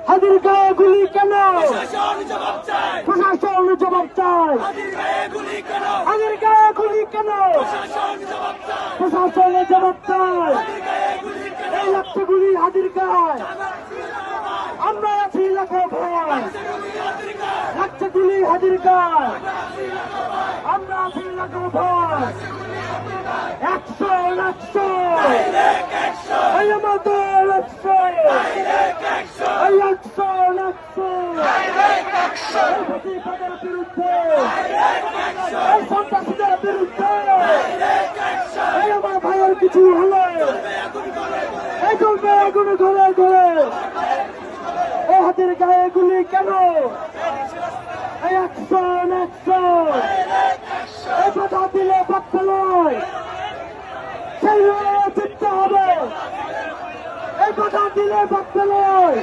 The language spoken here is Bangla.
হাদির গায়ে গুলি কেন? প্রশাসন জবাব চায়, প্রশাসন জবাব চায়। হাদির গায়ে গুলি কেন? হাদির গায়ে গুলি কেন? প্রশাসন জবাব চায়, প্রশাসন জবাব চায়। হাদির গায়ে গুলি কেন? এই লাগছে গুলি হাদির গায়ে, আমরা আছি লাখো ভয়। হাদির গায়ে, লাগছে গুলি হাদির গায়ে, আমরা আছি লাখো ভয়। অ্যাকশন অ্যাকশন, ডাইরেক্ট অ্যাকশন, এই আমাদের অ্যাকশন, ডাইরেক্ট অ্যাকশন, এই অ্যাকশন অ্যাকশন। ডাইরেক্ট অ্যাকশন, এই ফ্যাসিবাদের বিরুদ্ধে, ডাইরেক্ট অ্যাকশন, এই সন্ত্রাসীদের বিরুদ্ধে, ডাইরেক্ট অ্যাকশন। এই আমার ভাইয়ের কিছু হলে আগুন করে এই চলবে আগুন ঘরে ঘরে। এই হাতের গায়ে গুলি কেন? এই অ্যাকশন অ্যাকশন, এই বাধা দিলে বাচ্চা নয়, সেই লড়াইয়ে জিততে হবে। এই বাধা দিলে বাচ্চা নয়।